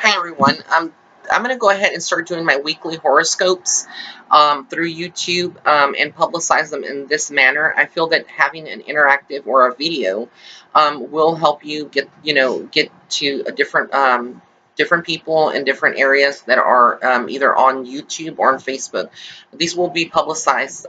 Hi everyone. I'm going to go ahead and start doing my weekly horoscopes through YouTube and publicize them in this manner. I feel that having an interactive or a video will help you get to a different people in different areas that are either on YouTube or on Facebook. These will be publicized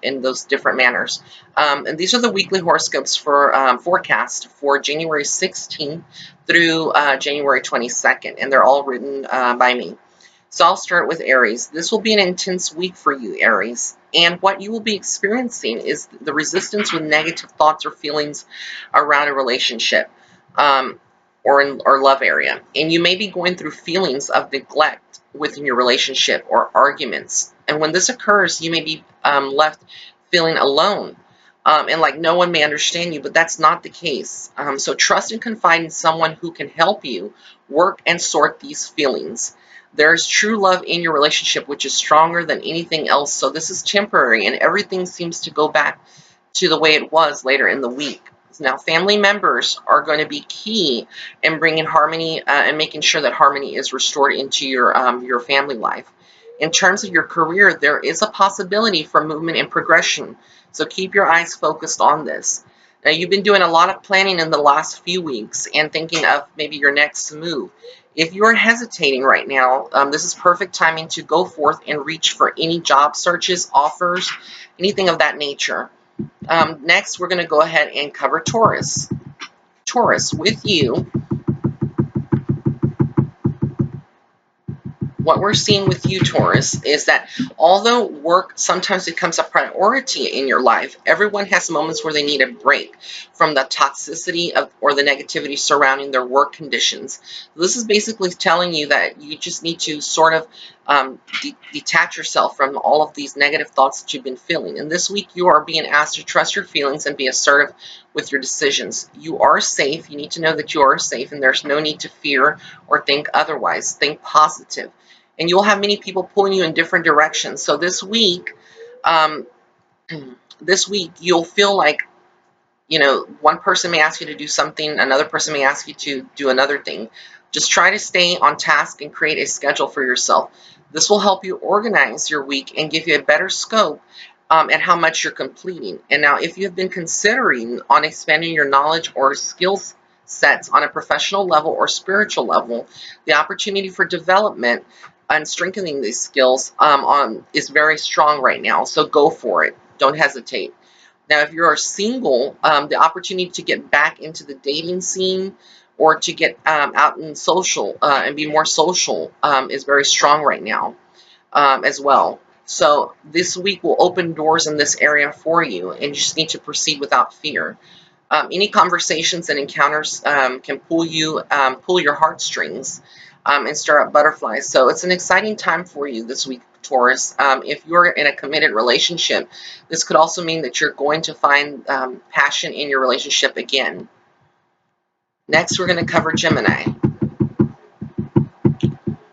in those different manners. And these are the weekly horoscopes for forecast for January 16th through January 22nd, and they're all written by me. So I'll start with Aries. This will be an intense week for you, Aries. And what you will be experiencing is the resistance with negative thoughts or feelings around a relationship or love area. And you may be going through feelings of neglect within your relationship or arguments. And when this occurs, you may be left feeling alone. And like no one may understand you, but that's not the case. So trust and confide in someone who can help you work and sort these feelings. There's true love in your relationship, which is stronger than anything else. So this is temporary, and everything seems to go back to the way it was later in the week. Now, family members are going to be key in bringing harmony and making sure that harmony is restored into your family life. In terms of your career, there is a possibility for movement and progression. So keep your eyes focused on this. Now, you've been doing a lot of planning in the last few weeks and thinking of maybe your next move. If you're hesitating right now, this is perfect timing to go forth and reach for any job searches, offers, anything of that nature. Next, we're going to go ahead and cover Taurus. Taurus, with you, what we're seeing with you, Taurus, is that although work sometimes becomes a priority in your life, everyone has moments where they need a break from the toxicity or the negativity surrounding their work conditions. This is basically telling you that you just need to sort of detach yourself from all of these negative thoughts that you've been feeling. And this week, you are being asked to trust your feelings and be assertive with your decisions. You are safe. You need to know that you are safe, and there's no need to fear or think otherwise. Think positive. And you'll have many people pulling you in different directions. So this week, um, you'll feel like, one person may ask you to do something, another person may ask you to do another thing. Just try to stay on task and create a schedule for yourself. This will help you organize your week and give you a better scope at how much you're completing. And now, if you have been considering on expanding your knowledge or skills sets on a professional level or spiritual level, the opportunity for development and strengthening these skills is very strong right now. So go for it. Don't hesitate. Now, if you're single, the opportunity to get back into the dating scene or to get out and social and be more social is very strong right now as well. So this week will open doors in this area for you, and you just need to proceed without fear. Any conversations and encounters can pull your heartstrings and stir up butterflies. So it's an exciting time for you this week, Taurus. If you're in a committed relationship, this could also mean that you're going to find passion in your relationship again. Next, we're going to cover Gemini.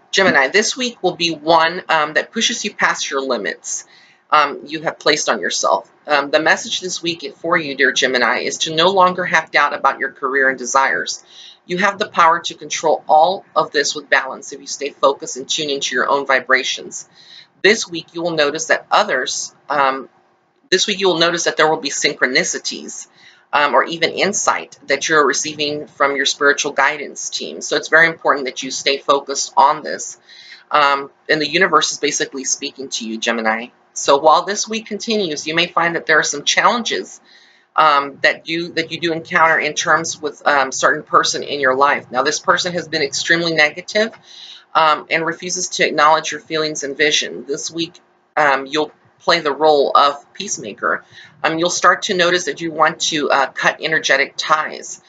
Gemini, this week will be one that pushes you past your limits you have placed on yourself. The message this week for you, dear Gemini, is to no longer have doubt about your career and desires. You have the power to control all of this with balance if you stay focused and tune into your own vibrations. This week, you will notice that there will be synchronicities or even insight that you're receiving from your spiritual guidance team. So it's very important that you stay focused on this. And the universe is basically speaking to you, Gemini. So while this week continues, you may find that there are some challenges that you do encounter in terms with certain person in your life. Now, this person has been extremely negative and refuses to acknowledge your feelings and vision. This week, you'll play the role of peacemaker. You'll start to notice that you want to cut energetic ties,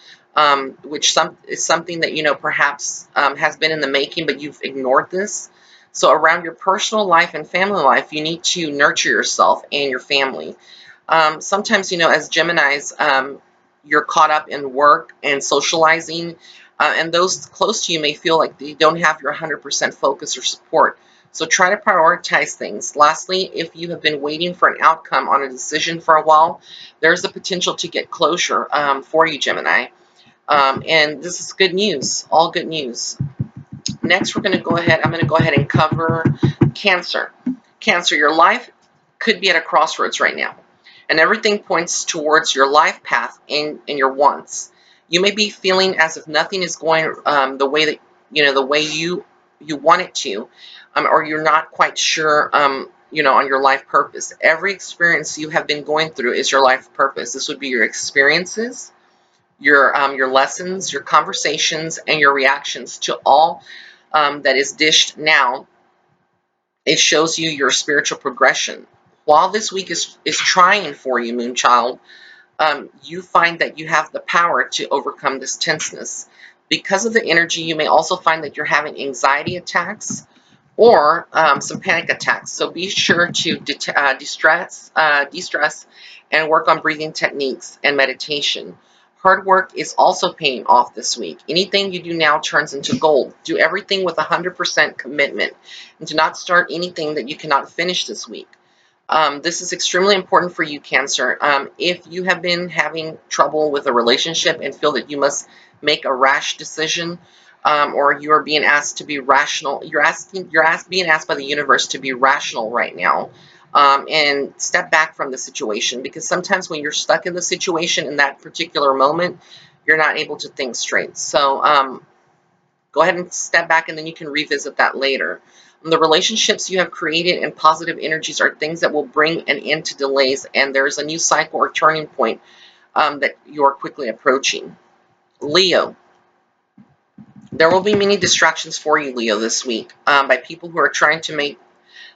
which is something that perhaps has been in the making, but you've ignored this. So around your personal life and family life, you need to nurture yourself and your family. Sometimes, as Geminis, you're caught up in work and socializing, and those close to you may feel like they don't have your 100% focus or support. So try to prioritize things. Lastly, if you have been waiting for an outcome on a decision for a while, there's the potential to get closure for you, Gemini. And this is good news, all good news. Next, I'm going to go ahead and cover Cancer. Cancer, your life could be at a crossroads right now, and everything points towards your life path and your wants. You may be feeling as if nothing is going the way that the way you want it to, or you're not quite sure on your life purpose. Every experience you have been going through is your life purpose. This would be your experiences, your lessons, your conversations, and your reactions to all that is dished now. It shows you your spiritual progression. While this week is trying for you, Moonchild, you find that you have the power to overcome this tenseness. Because of the energy, you may also find that you're having anxiety attacks or some panic attacks. So be sure to de-stress and work on breathing techniques and meditation. Hard work is also paying off this week. Anything you do now turns into gold. Do everything with 100% commitment, and do not start anything that you cannot finish this week. This is extremely important for you, Cancer. If you have been having trouble with a relationship and feel that you must make a rash decision, or you are being asked to be rational, being asked by the universe to be rational right now, and step back from the situation, because sometimes when you're stuck in the situation in that particular moment, you're not able to think straight. So go ahead and step back, and then you can revisit that later. The relationships you have created and positive energies are things that will bring an end to delays, and there's a new cycle or turning point that you are quickly approaching. Leo, there will be many distractions for you, Leo, this week by people who are trying to make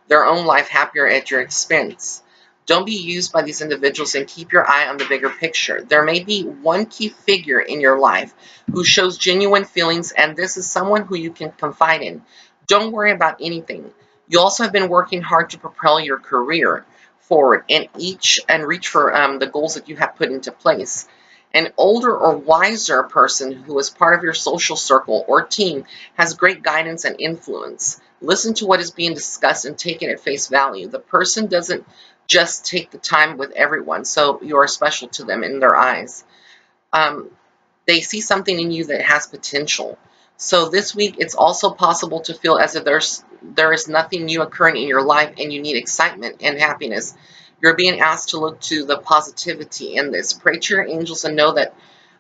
their own life happier at your expense. Don't be used by these individuals, and keep your eye on the bigger picture. There may be one key figure in your life who shows genuine feelings, and this is someone who you can confide in. Don't worry about anything. You also have been working hard to propel your career forward and reach for the goals that you have put into place. An older or wiser person who is part of your social circle or team has great guidance and influence. Listen to what is being discussed and take it at face value. The person doesn't just take the time with everyone, so you are special to them in their eyes. They see something in you that has potential. So this week, it's also possible to feel as if there is nothing new occurring in your life and you need excitement and happiness. You're being asked to look to the positivity in this. Pray to your angels and know that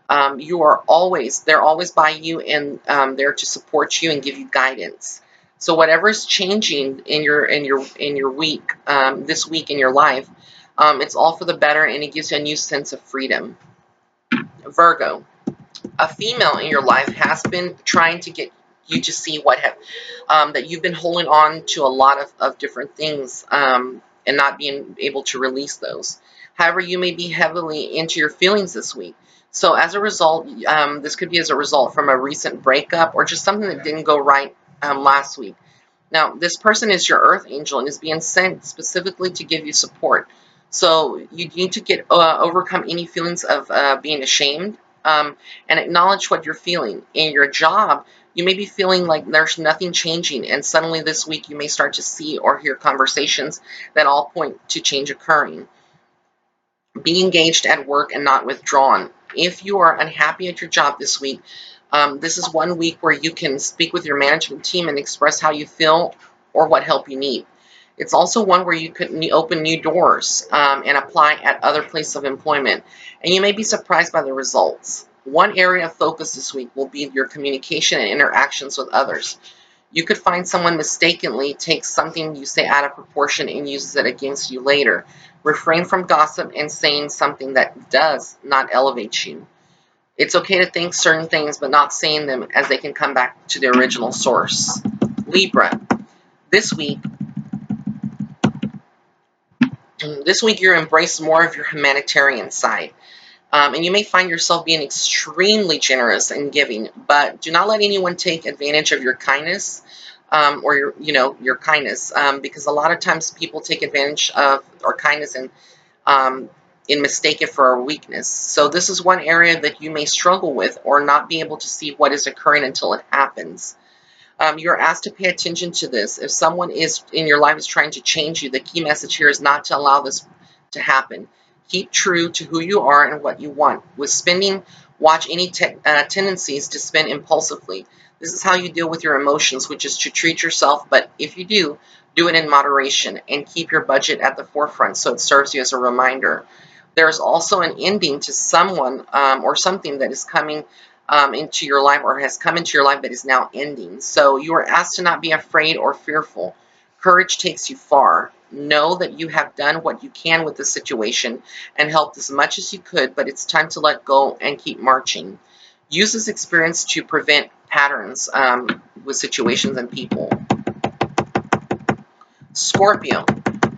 they're always by you, and there to support you and give you guidance. So whatever is changing in your week, this week in your life, it's all for the better, and it gives you a new sense of freedom. Virgo, a female in your life has been trying to get you to see that you've been holding on to a lot of different things, and not being able to release those. However, you may be heavily into your feelings this week. So as a result, this could be as a result from a recent breakup or just something that didn't go right last week. Now, this person is your earth angel and is being sent specifically to give you support. So you need to overcome any feelings of being ashamed, and acknowledge what you're feeling. In your job, you may be feeling like there's nothing changing, and suddenly this week you may start to see or hear conversations that all point to change occurring. Be engaged at work and not withdrawn. If you are unhappy at your job this week, this is one week where you can speak with your management team and express how you feel or what help you need. It's also one where you could open new doors and apply at other places of employment, and you may be surprised by the results. One area of focus this week will be your communication and interactions with others. You could find someone mistakenly takes something you say out of proportion and uses it against you later. Refrain from gossip and saying something that does not elevate you. It's okay to think certain things, but not saying them, as they can come back to the original source. Libra, this week you embrace more of your humanitarian side. And you may find yourself being extremely generous and giving, but do not let anyone take advantage of your kindness, or your kindness, because a lot of times people take advantage of our kindness and mistake it for a weakness. So this is one area that you may struggle with or not be able to see what is occurring until it happens. You're asked to pay attention to this. If someone in your life is trying to change you, the key message here is not to allow this to happen. Keep true to who you are and what you want. With spending Watch any tendencies to spend impulsively. This is how you deal with your emotions, which is to treat yourself, but if you do it in moderation and keep your budget at the forefront so it serves you as a reminder. There's also an ending to someone or something that is coming into your life or has come into your life that is now ending. So you are asked to not be afraid or fearful. Courage takes you far. Know that you have done what you can with the situation and helped as much as you could, but it's time to let go and keep marching. Use this experience to prevent patterns with situations and people. Scorpio,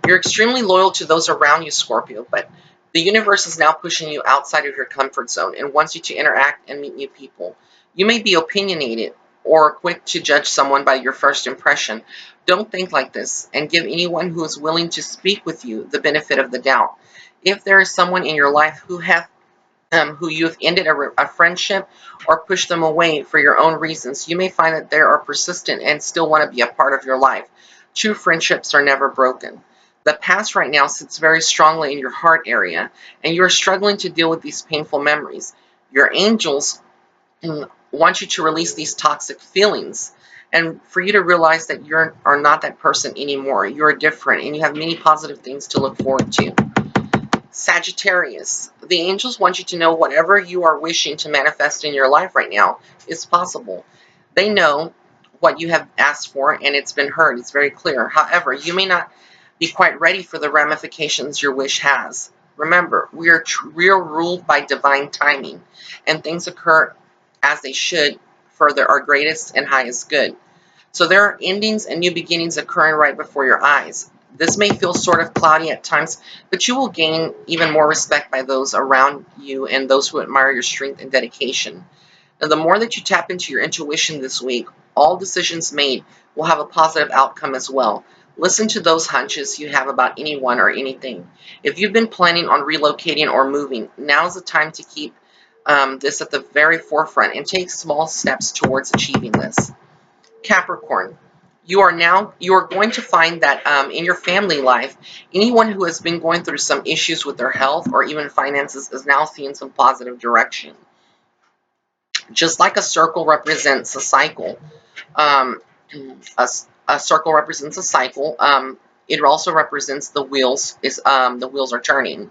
you're extremely loyal to those around you, Scorpio, but the universe is now pushing you outside of your comfort zone and wants you to interact and meet new people. You may be opinionated or quick to judge someone by your first impression. Don't think like this and give anyone who is willing to speak with you the benefit of the doubt. If there is someone in your life who you've ended a friendship or pushed them away for your own reasons, you may find that they are persistent and still want to be a part of your life. True friendships are never broken. The past right now sits very strongly in your heart area, and you are struggling to deal with these painful memories. Your angels want you to release these toxic feelings and for you to realize that you are not that person anymore. You're different, and you have many positive things to look forward to. Sagittarius, the angels want you to know whatever you are wishing to manifest in your life right now is possible. They know what you have asked for and it's been heard. It's very clear. However, you may not be quite ready for the ramifications your wish has. Remember, we are ruled by divine timing, and things occur as they should for our greatest and highest good. So there are endings and new beginnings occurring right before your eyes. This may feel sort of cloudy at times, but you will gain even more respect by those around you and those who admire your strength and dedication. And the more that you tap into your intuition this week, all decisions made will have a positive outcome as well. Listen to those hunches you have about anyone or anything. If you've been planning on relocating or moving, now's the time to keep this at the very forefront and take small steps towards achieving this. Capricorn, you are going to find that in your family life, anyone who has been going through some issues with their health or even finances is now seeing some positive direction. Just like a circle represents a cycle, um, a, a circle represents a cycle. It also represents the wheels. The wheels are turning.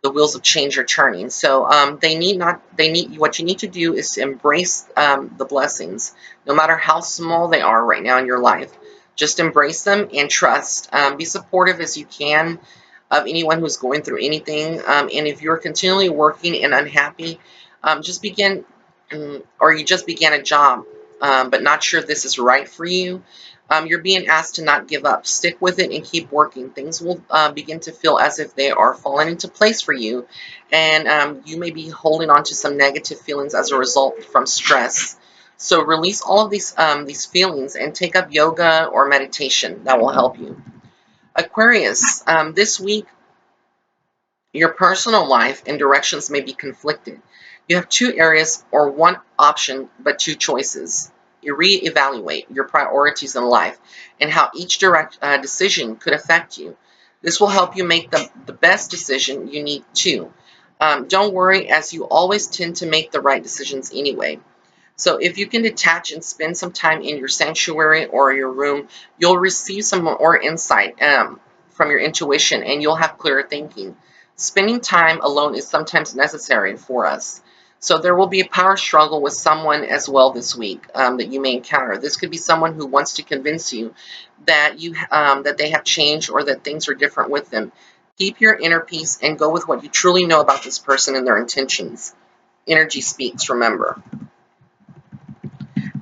The wheels of change are turning. So what you need to do is to embrace the blessings, no matter how small they are right now in your life. Just embrace them and trust. Be supportive as you can of anyone who's going through anything. And if you're continually working and unhappy, just begin, or you just began a job, but not sure this is right for you. You're being asked to not give up. Stick with it and keep working. Things will begin to feel as if they are falling into place for you, and you may be holding on to some negative feelings as a result from stress. So release all of these feelings and take up yoga or meditation. That will help you. Aquarius, this week your personal life and directions may be conflicted. You have two areas or one option, but two choices. You reevaluate your priorities in life and how each decision could affect you. This will help you make the best decision you need to. Don't worry, as you always tend to make the right decisions anyway. So if you can detach and spend some time in your sanctuary or your room, you'll receive some more insight from your intuition and you'll have clearer thinking. Spending time alone is sometimes necessary for us. So there will be a power struggle with someone as well this week that you may encounter. This could be someone who wants to convince you that that they have changed or that things are different with them. Keep your inner peace and go with what you truly know about this person and their intentions. Energy speaks, remember.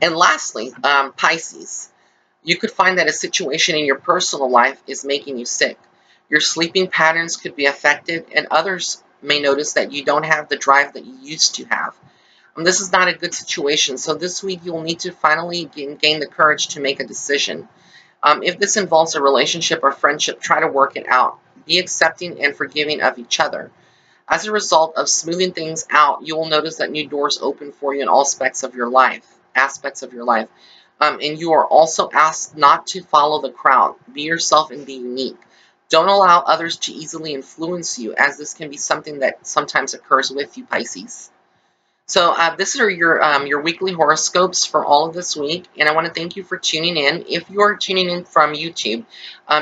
And lastly, Pisces. You could find that a situation in your personal life is making you sick. Your sleeping patterns could be affected, and others may notice that you don't have the drive that you used to have. This is not a good situation, so this week you'll need to finally gain the courage to make a decision. If this involves a relationship or friendship, try to work it out. Be accepting and forgiving of each other. As a result of smoothing things out, you will notice that new doors open for you in all aspects of your life. And you are also asked not to follow the crowd. Be yourself and be unique. Don't allow others to easily influence you, as this can be something that sometimes occurs with you, Pisces. So this are your weekly horoscopes for all of this week, and I want to thank you for tuning in. If you are tuning in from YouTube,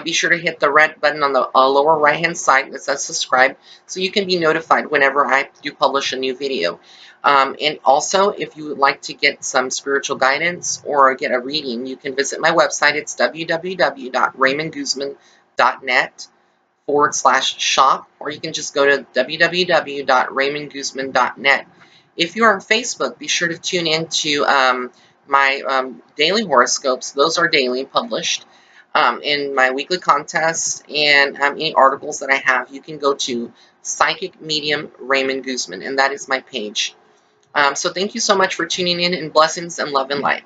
be sure to hit the red button on the lower right-hand side that says subscribe, so you can be notified whenever I do publish a new video. And also, if you would like to get some spiritual guidance or get a reading, you can visit my website. It's www.raymondguzman.net/shop, or you can just go to www.raymondguzman.net. If you're on Facebook, be sure to tune in to my daily horoscopes. Those are daily published. In my weekly contests and any articles that I have, you can go to Psychic Medium Raymond Guzman, and that is my page. So thank you so much for tuning in, and blessings and love and light.